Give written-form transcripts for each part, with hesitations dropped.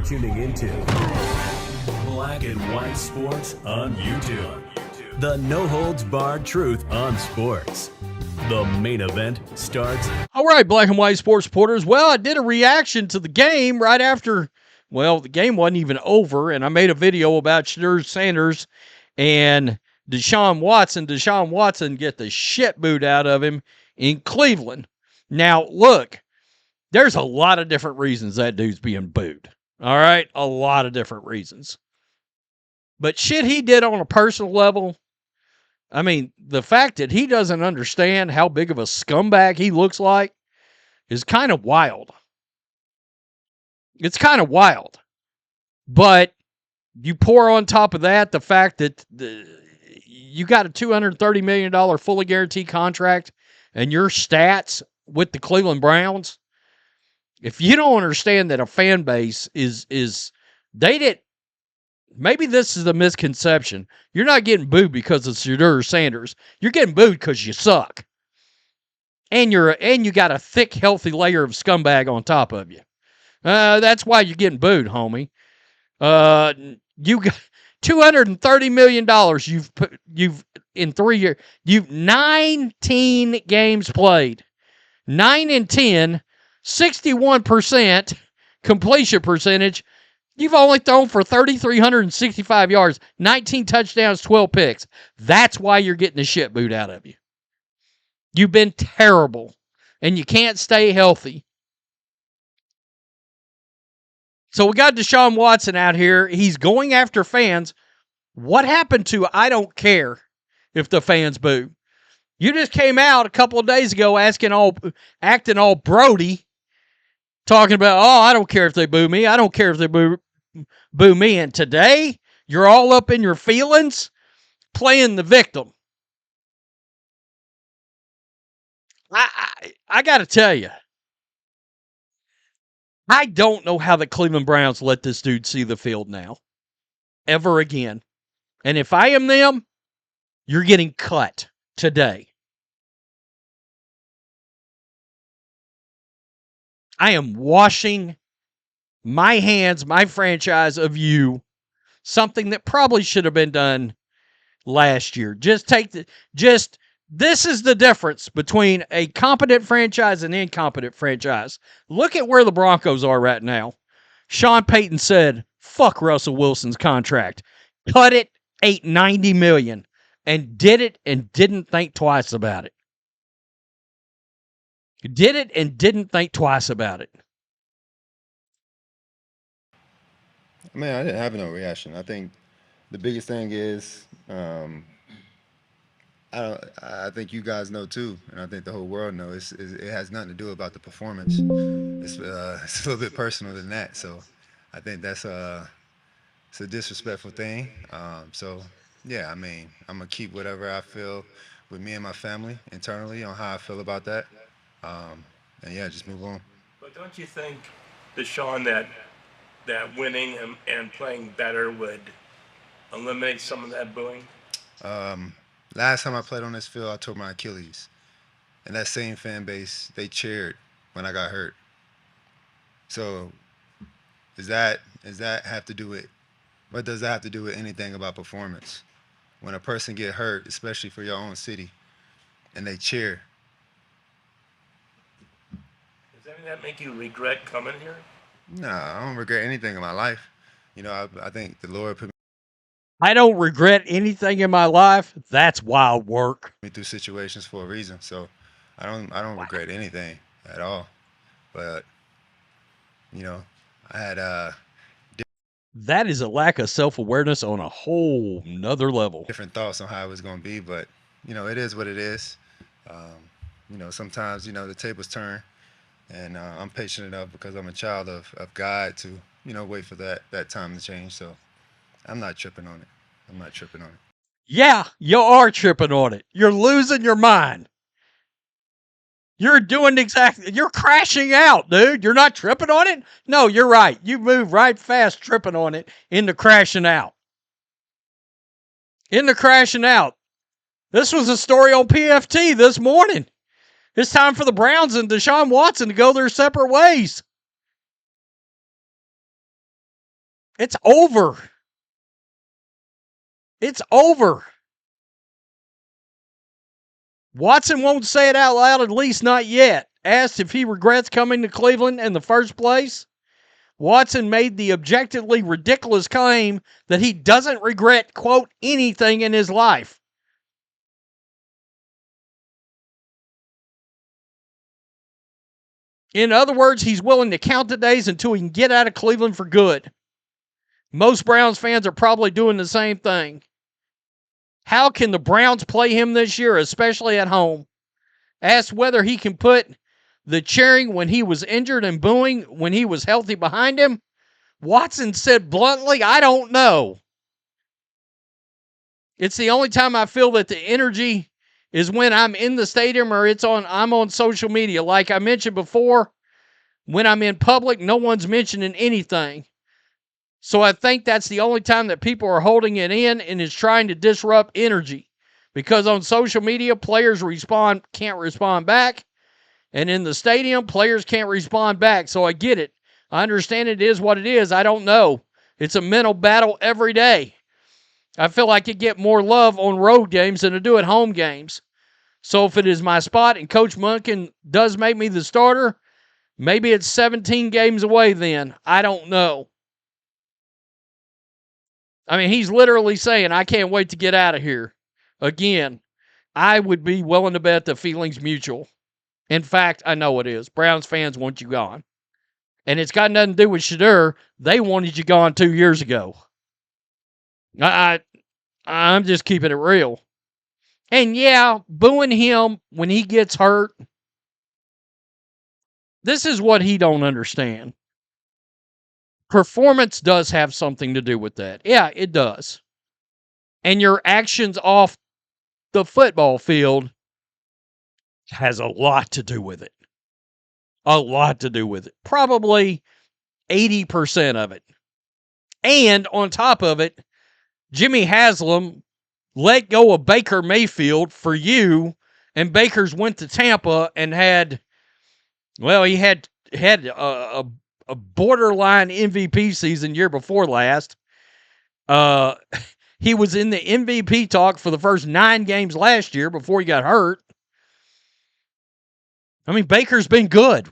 You're tuning into Black and White Sports on YouTube. The no-holds-barred truth on sports. The main event starts. All right, Black and White Sports supporters. Well, I did a reaction to the game right after, the game wasn't even over, and I made a video about Shedeur Sanders and Deshaun Watson. Deshaun Watson get the shit booed out of him in Cleveland. Now, look, there's a lot of different reasons that dude's being booed. All right? A lot of different reasons. But shit he did on a personal level, I mean, the fact that he doesn't understand how big of a scumbag he looks like is kind of wild. It's kind of wild. But you pour on top of that the fact that you got a $230 million fully guaranteed contract and your stats with the Cleveland Browns. If you don't understand that a fan base maybe this is a misconception. You're not getting booed because of Shedeur Sanders. You're getting booed because you suck. And you got a thick, healthy layer of scumbag on top of you. That's why you're getting booed, homie. You got $230 million you've in 3 years. You've 19 games played. 9 and 10, 61% completion percentage. You've only thrown for 3,365 yards, 19 touchdowns, 12 picks. That's why you're getting the shit booed out of you. You've been terrible, and you can't stay healthy. So we got Deshaun Watson out here. He's going after fans. What happened to I don't care if the fans boo? You just came out a couple of days ago acting all Brody, talking about, I don't care if they boo me. I don't care if they boo me. And today, you're all up in your feelings, playing the victim. I got to tell you, I don't know how the Cleveland Browns let this dude see the field now, ever again. And if I am them, you're getting cut today. I am washing my hands, my franchise of you, something that probably should have been done last year. This is the difference between a competent franchise and an incompetent franchise. Look at where the Broncos are right now. Sean Payton said, fuck Russell Wilson's contract. Cut it, $890 million, and did it and didn't think twice about it. Did it and didn't think twice about it. Man, I didn't have no reaction. I think the biggest thing is, I think you guys know too, and I think the whole world knows. It has nothing to do about the performance. It's a little bit personal than that. So, I think it's a disrespectful thing. Yeah, I mean, I'm gonna keep whatever I feel with me and my family internally on how I feel about that. And yeah, just move on. But don't you think, Deshaun, that winning and playing better would eliminate some of that booing? Last time I played on this field, I tore my Achilles. And that same fan base, they cheered when I got hurt. So does that have to do with, what does that have to do with anything about performance? When a person get hurt, especially for your own city, and they cheer. Does any of that make you regret coming here? No, I don't regret anything in my life. You know, I think the Lord put I don't regret anything in my life. That's wild work. me through situations for a reason. So I don't regret anything at all. But, you know, I had That is a lack of self-awareness on a whole nother level. different thoughts on how it was going to be, but, you know, it is what it is. You know, sometimes, you know, the tables turn, and I'm patient enough because I'm a child of God to, you know, wait for that time to change. So I'm not tripping on it. Yeah, you are tripping on it. You're losing your mind. You're crashing out, dude. You're not tripping on it? No, you're right. You move right fast tripping on it into crashing out. This was a story on PFT this morning. It's time for the Browns and Deshaun Watson to go their separate ways. It's over. It's over. Watson won't say it out loud, at least not yet. Asked if he regrets coming to Cleveland in the first place, Watson made the objectively ridiculous claim that he doesn't regret, quote, anything in his life. In other words, he's willing to count the days until he can get out of Cleveland for good. Most Browns fans are probably doing the same thing. How can the Browns play him this year, especially at home? Asked whether he can put the cheering when he was injured and booing when he was healthy behind him, Watson said bluntly, I don't know. It's the only time I feel that the energy is when I'm in the stadium or I'm on social media. Like I mentioned before, when I'm in public, no one's mentioning anything. So I think that's the only time that people are holding it in and is trying to disrupt energy. Because on social media, players can't respond back. And in the stadium, players can't respond back. So I get it. I understand it is what it is. I don't know. It's a mental battle every day. I feel like I get more love on road games than I do at home games. So if it is my spot and Coach Munkin does make me the starter, maybe it's 17 games away then. I don't know. I mean, he's literally saying, I can't wait to get out of here. Again, I would be willing to bet the feeling's mutual. In fact, I know it is. Browns fans want you gone. And it's got nothing to do with Shedeur. They wanted you gone 2 years ago. I'm just keeping it real. And yeah, booing him when he gets hurt. This is what he don't understand. Performance does have something to do with that. Yeah, it does. And your actions off the football field has a lot to do with it. A lot to do with it. Probably 80% of it. And on top of it, Jimmy Haslam let go of Baker Mayfield for you, and Baker's went to Tampa and he had a borderline MVP season year before last. He was in the MVP talk for the first 9 games last year before he got hurt. I mean, Baker's been good.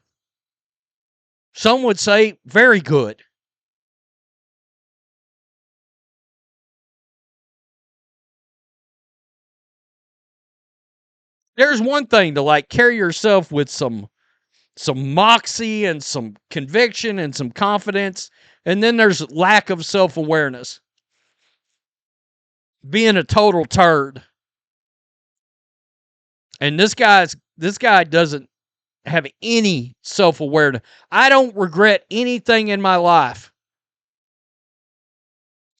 Some would say very good. There's one thing to carry yourself with some moxie and some conviction and some confidence, and then there's lack of self-awareness. Being a total turd. And this guy doesn't have any self-awareness. I don't regret anything in my life.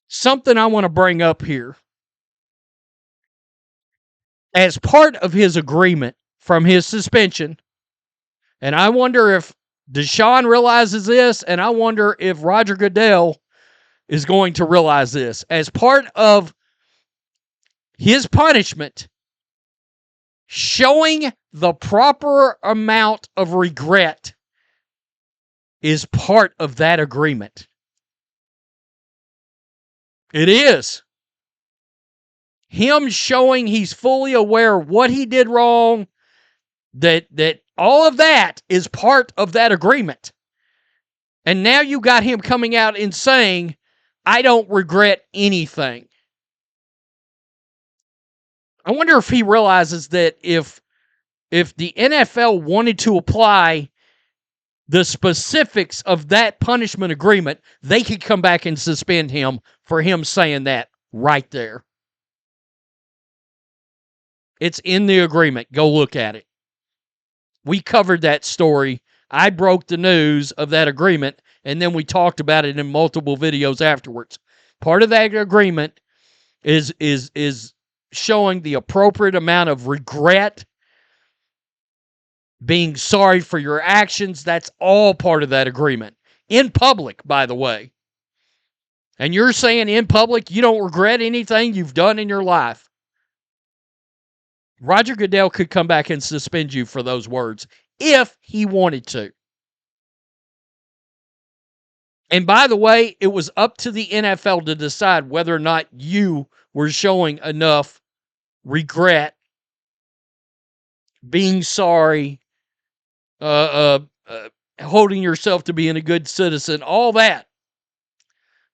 Something I want to bring up here. As part of his agreement from his suspension, and I wonder if Deshaun realizes this, and I wonder if Roger Goodell is going to realize this. As part of his punishment, showing the proper amount of regret is part of that agreement. It is. Him showing he's fully aware of what he did wrong, that all of that is part of that agreement. And now you got him coming out and saying, I don't regret anything. I wonder if he realizes that if the NFL wanted to apply the specifics of that punishment agreement, they could come back and suspend him for him saying that right there. It's in the agreement. Go look at it. We covered that story. I broke the news of that agreement, and then we talked about it in multiple videos afterwards. Part of that agreement is showing the appropriate amount of regret, being sorry for your actions. That's all part of that agreement. In public, by the way. And you're saying in public you don't regret anything you've done in your life. Roger Goodell could come back and suspend you for those words if he wanted to. And by the way, it was up to the NFL to decide whether or not you were showing enough regret, being sorry, holding yourself to being a good citizen, all that.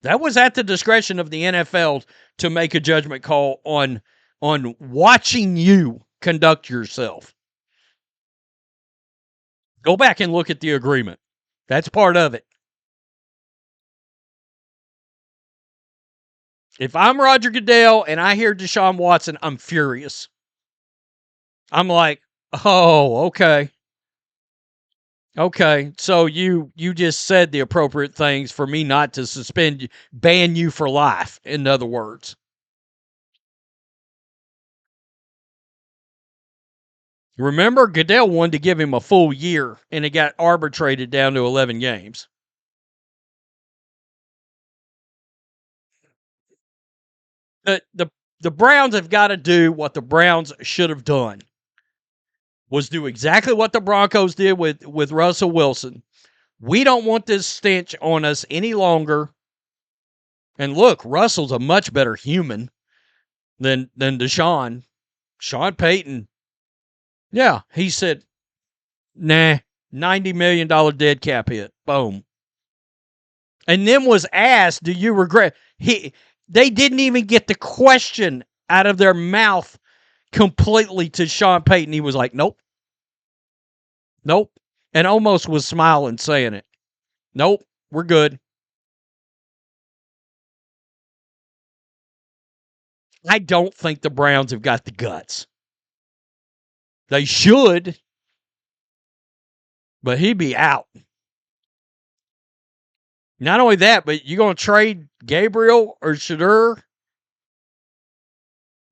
That was at the discretion of the NFL to make a judgment call on watching you conduct yourself. Go back and look at the agreement. That's part of it. If I'm Roger Goodell and I hear Deshaun Watson, I'm furious. I'm like, oh, okay. Okay, so you just said the appropriate things for me not to suspend you, ban you for life, in other words. Remember, Goodell wanted to give him a full year, and it got arbitrated down to 11 games. The Browns have got to do what the Browns should have done, was do exactly what the Broncos did with Russell Wilson. We don't want this stench on us any longer. And look, Russell's a much better human than Deshaun. Sean Payton, yeah, he said, nah, $90 million dead cap hit. Boom. And then was asked, do you regret? They didn't even get the question out of their mouth completely to Sean Payton. He was like, nope. Nope. And almost was smiling saying it. Nope, we're good. I don't think the Browns have got the guts. They should, but he'd be out. Not only that, but you're going to trade Gabriel or Shedeur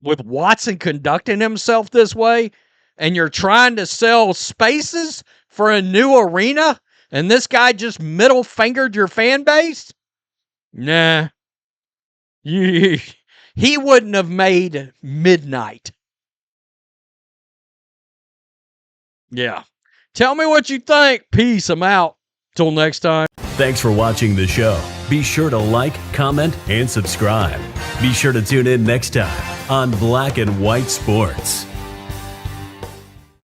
with Watson conducting himself this way, and you're trying to sell spaces for a new arena, and this guy just middle fingered your fan base? Nah. He wouldn't have made midnight. Yeah. Tell me what you think. Peace. I'm out. Till next time. Thanks for watching the show. Be sure to like, comment, and subscribe. Be sure to tune in next time on Black and White Sports.